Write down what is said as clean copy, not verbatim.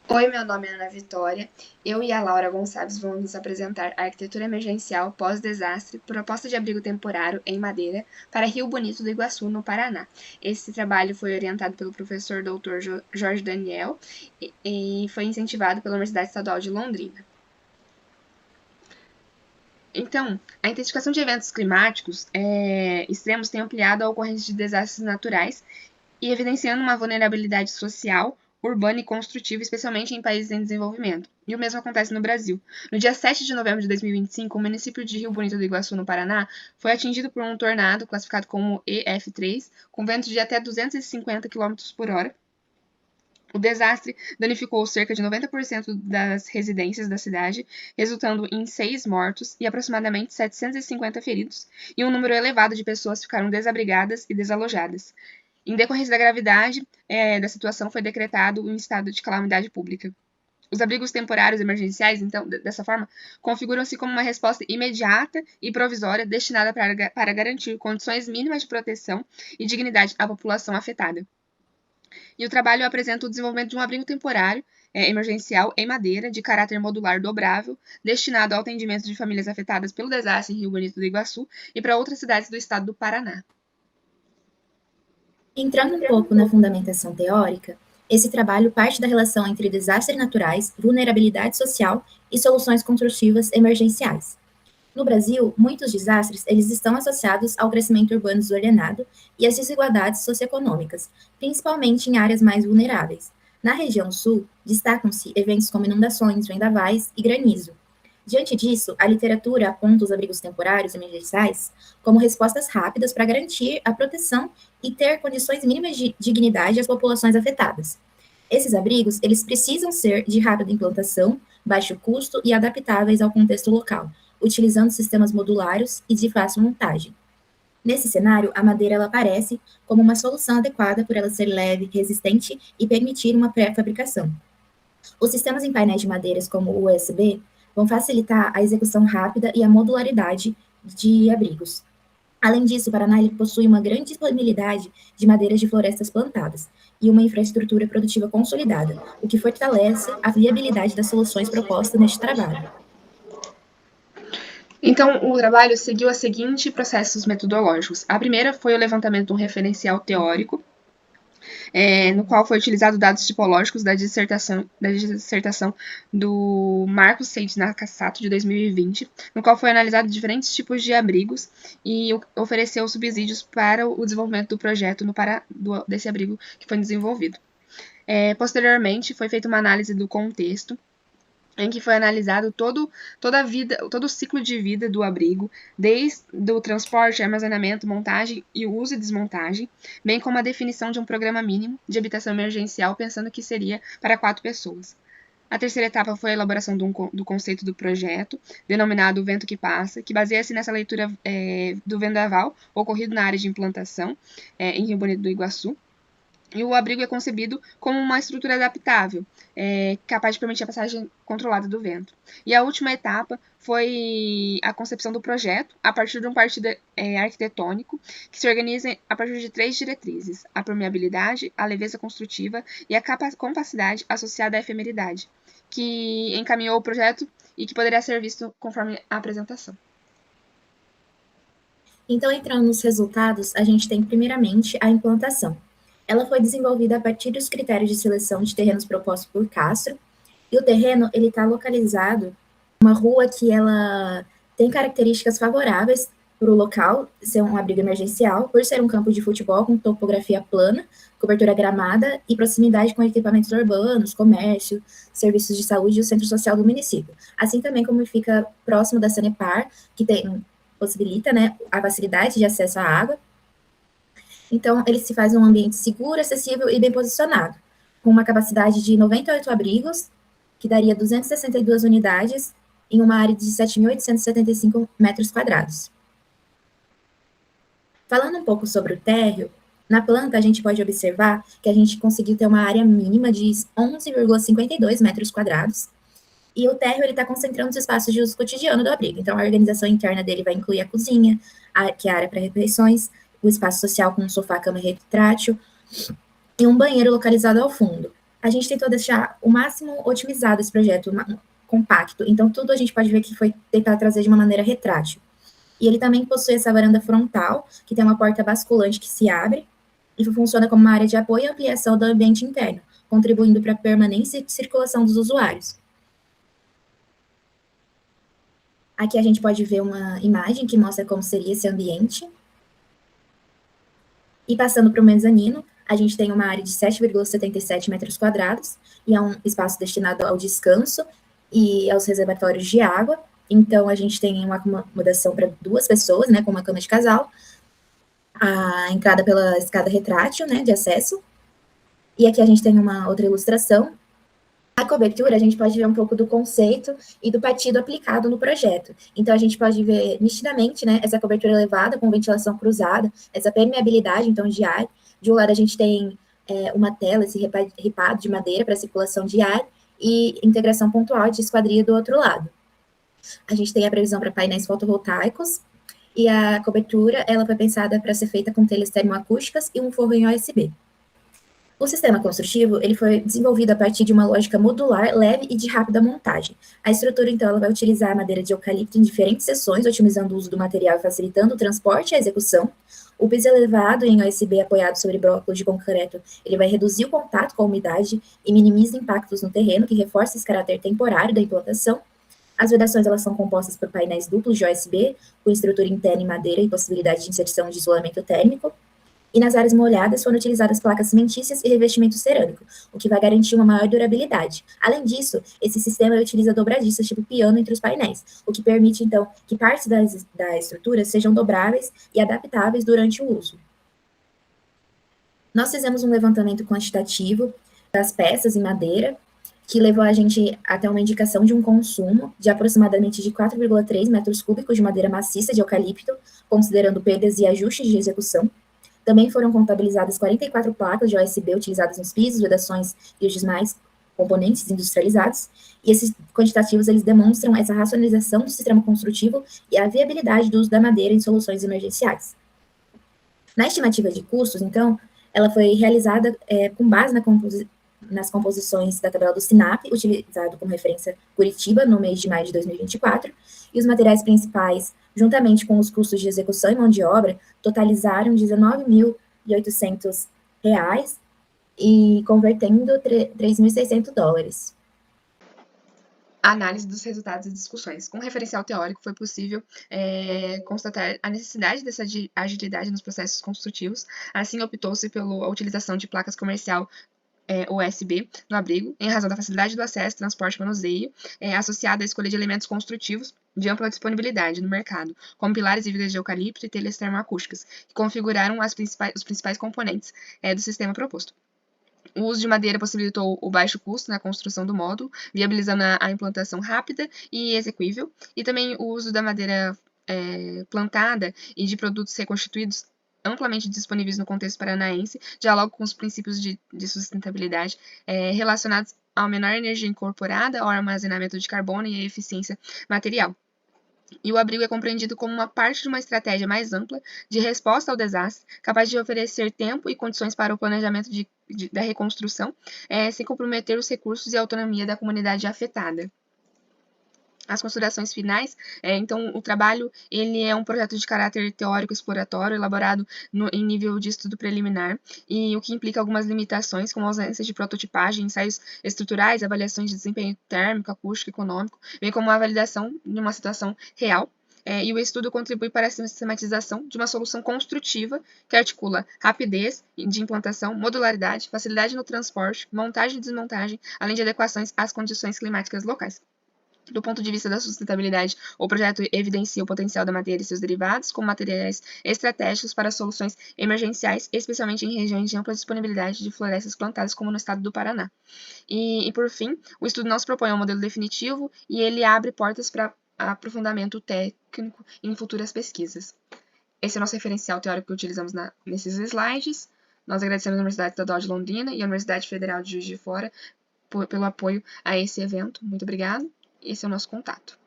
Oi, meu nome é Ana Vitória. Eu e a Laura Gonçalves vamos nos apresentar a arquitetura emergencial pós-desastre, proposta de abrigo temporário em madeira para Rio Bonito do Iguaçu, no Paraná. Esse trabalho foi orientado pelo professor Dr. Jorge Daniel e foi incentivado pela Universidade Estadual de Londrina. Então, a intensificação de eventos climáticos extremos tem ampliado a ocorrência de desastres naturais e evidenciando uma vulnerabilidade social, urbana e construtiva, especialmente em países em desenvolvimento. E o mesmo acontece no Brasil. No dia 7 de novembro de 2025, o município de Rio Bonito do Iguaçu, no Paraná, foi atingido por um tornado classificado como EF3, com ventos de até 250 km por hora. O desastre danificou cerca de 90% das residências da cidade, resultando em 6 mortos e aproximadamente 750 feridos, e um número elevado de pessoas ficaram desabrigadas e desalojadas. Em decorrência da gravidade da situação, foi decretado um estado de calamidade pública. Os abrigos temporários emergenciais, então, dessa forma, configuram-se como uma resposta imediata e provisória destinada para garantir condições mínimas de proteção e dignidade à população afetada. E o trabalho apresenta o desenvolvimento de um abrigo temporário emergencial em madeira, de caráter modular dobrável, destinado ao atendimento de famílias afetadas pelo desastre em Rio Bonito do Iguaçu e para outras cidades do estado do Paraná. Entrando um pouco na fundamentação teórica, esse trabalho parte da relação entre desastres naturais, vulnerabilidade social e soluções construtivas emergenciais. No Brasil, muitos desastres eles estão associados ao crescimento urbano desordenado e às desigualdades socioeconômicas, principalmente em áreas mais vulneráveis. Na região sul, destacam-se eventos como inundações, vendavais e granizo. Diante disso, a literatura aponta os abrigos temporários emergenciais como respostas rápidas para garantir a proteção e ter condições mínimas de dignidade às populações afetadas. Esses abrigos, eles precisam ser de rápida implantação, baixo custo e adaptáveis ao contexto local, utilizando sistemas modulares e de fácil montagem. Nesse cenário, a madeira ela aparece como uma solução adequada por ela ser leve, resistente e permitir uma pré-fabricação. Os sistemas em painéis de madeiras como o USB vão facilitar a execução rápida e a modularidade de abrigos. Além disso, o Paraná ele possui uma grande disponibilidade de madeiras de florestas plantadas e uma infraestrutura produtiva consolidada, o que fortalece a viabilidade das soluções propostas neste trabalho. Então, o trabalho seguiu os seguintes processos metodológicos. A primeira foi o levantamento de um referencial teórico, no qual foi utilizado dados tipológicos da dissertação do Marcos Seide Nakassato, de 2020, no qual foi analisado diferentes tipos de abrigos e ofereceu subsídios para o desenvolvimento do projeto desse abrigo que foi desenvolvido. Posteriormente, foi feita uma análise do contexto, em que foi analisado todo o ciclo de vida do abrigo, desde o transporte, armazenamento, montagem e uso e desmontagem, bem como a definição de um programa mínimo de habitação emergencial, pensando que seria para 4 pessoas. A terceira etapa foi a elaboração do conceito do projeto, denominado O Vento que Passa, que baseia-se nessa leitura do vendaval ocorrido na área de implantação, em Rio Bonito do Iguaçu. E o abrigo é concebido como uma estrutura adaptável, capaz de permitir a passagem controlada do vento. E a última etapa foi a concepção do projeto, a partir de um partido arquitetônico, que se organiza a partir de 3 diretrizes: a permeabilidade, a leveza construtiva e a capacidade associada à efemeridade, que encaminhou o projeto e que poderia ser visto conforme a apresentação. Então, entrando nos resultados, a gente tem primeiramente a implantação. Ela foi desenvolvida a partir dos critérios de seleção de terrenos propostos por Castro, e o terreno ele está localizado em uma rua que ela tem características favoráveis para o local ser um abrigo emergencial, por ser um campo de futebol com topografia plana, cobertura gramada e proximidade com equipamentos urbanos, comércio, serviços de saúde e o centro social do município. Assim também como fica próximo da Sanepar, que possibilita, né, a facilidade de acesso à água. Então, ele se faz em um ambiente seguro, acessível e bem posicionado, com uma capacidade de 98 abrigos, que daria 262 unidades, em uma área de 7.875 metros quadrados. Falando um pouco sobre o térreo, na planta a gente pode observar que a gente conseguiu ter uma área mínima de 11,52 metros quadrados, e o térreo está concentrando os espaços de uso cotidiano do abrigo. Então, a organização interna dele vai incluir a cozinha, que é a área para refeições, o espaço social com um sofá, cama e retrátil, e um banheiro localizado ao fundo. A gente tentou deixar o máximo otimizado esse projeto, compacto. Então, tudo a gente pode ver que foi tentar trazer de uma maneira retrátil. E ele também possui essa varanda frontal, que tem uma porta basculante que se abre e funciona como uma área de apoio e ampliação do ambiente interno, contribuindo para a permanência e circulação dos usuários. Aqui a gente pode ver uma imagem que mostra como seria esse ambiente. E passando para o mezanino, a gente tem uma área de 7,77 metros quadrados, e é um espaço destinado ao descanso e aos reservatórios de água. Então, a gente tem uma acomodação para 2 pessoas, né, com uma cama de casal, a entrada pela escada retrátil, né, de acesso. E aqui a gente tem uma outra ilustração. A cobertura, a gente pode ver um pouco do conceito e do partido aplicado no projeto. Então, a gente pode ver nitidamente, né, essa cobertura elevada com ventilação cruzada, essa permeabilidade, então, de ar. De um lado, a gente tem uma tela, esse ripado de madeira para circulação de ar e integração pontual de esquadria do outro lado. A gente tem a previsão para painéis fotovoltaicos e a cobertura, ela foi pensada para ser feita com telhas termoacústicas e um forro em OSB. O sistema construtivo ele foi desenvolvido a partir de uma lógica modular, leve e de rápida montagem. A estrutura, então, ela vai utilizar a madeira de eucalipto em diferentes seções, otimizando o uso do material e facilitando o transporte e a execução. O piso elevado em OSB apoiado sobre blocos de concreto, ele vai reduzir o contato com a umidade e minimiza impactos no terreno, que reforça esse caráter temporário da implantação. As vedações elas são compostas por painéis duplos de OSB, com estrutura interna em madeira e possibilidade de inserção de isolamento térmico. E nas áreas molhadas foram utilizadas placas cimentícias e revestimento cerâmico, o que vai garantir uma maior durabilidade. Além disso, esse sistema utiliza dobradiças tipo piano entre os painéis, o que permite, então, que partes da estrutura sejam dobráveis e adaptáveis durante o uso. Nós fizemos um levantamento quantitativo das peças em madeira, que levou a gente até uma indicação de um consumo de aproximadamente de 4,3 metros cúbicos de madeira maciça de eucalipto, considerando perdas e ajustes de execução. Também foram contabilizadas 44 placas de OSB utilizadas nos pisos, vedações e os demais componentes industrializados, e esses quantitativos eles demonstram essa racionalização do sistema construtivo e a viabilidade do uso da madeira em soluções emergenciais. Na estimativa de custos, então, ela foi realizada com base nas composições da tabela do SINAP, utilizado como referência Curitiba, no mês de maio de 2024, e os materiais principais, juntamente com os custos de execução e mão de obra, totalizaram R$ 19.800 e convertendo $3.600. A análise dos resultados e discussões. Com referencial teórico, foi possível constatar a necessidade dessa agilidade nos processos construtivos. Assim, optou-se pela utilização de placas comercial USB no abrigo, em razão da facilidade do acesso, transporte e manuseio, associada à escolha de elementos construtivos de ampla disponibilidade no mercado, como pilares e vigas de eucalipto e telhas termoacústicas, que configuraram os principais componentes do sistema proposto. O uso de madeira possibilitou o baixo custo na construção do módulo, viabilizando a implantação rápida e execuível, e também o uso da madeira plantada e de produtos reconstituídos amplamente disponíveis no contexto paranaense, dialoga com os princípios de sustentabilidade relacionados à menor energia incorporada, ao armazenamento de carbono e à eficiência material. E o abrigo é compreendido como uma parte de uma estratégia mais ampla de resposta ao desastre, capaz de oferecer tempo e condições para o planejamento da reconstrução, sem comprometer os recursos e a autonomia da comunidade afetada. As considerações finais, então, o trabalho ele é um projeto de caráter teórico exploratório, elaborado em nível de estudo preliminar, e o que implica algumas limitações, como a ausência de prototipagem, ensaios estruturais, avaliações de desempenho térmico, acústico, econômico, bem como a validação de uma situação real. E o estudo contribui para a sistematização de uma solução construtiva que articula rapidez de implantação, modularidade, facilidade no transporte, montagem e desmontagem, além de adequações às condições climáticas locais. Do ponto de vista da sustentabilidade, o projeto evidencia o potencial da madeira e seus derivados como materiais estratégicos para soluções emergenciais, especialmente em regiões de ampla disponibilidade de florestas plantadas, como no estado do Paraná. E por fim, o estudo não se propõe a um modelo definitivo e ele abre portas para aprofundamento técnico em futuras pesquisas. Esse é o nosso referencial teórico que utilizamos nesses slides. Nós agradecemos a Universidade Estadual de Londrina e a Universidade Federal de Juiz de Fora pelo apoio a esse evento. Muito obrigada. Esse é o nosso contato.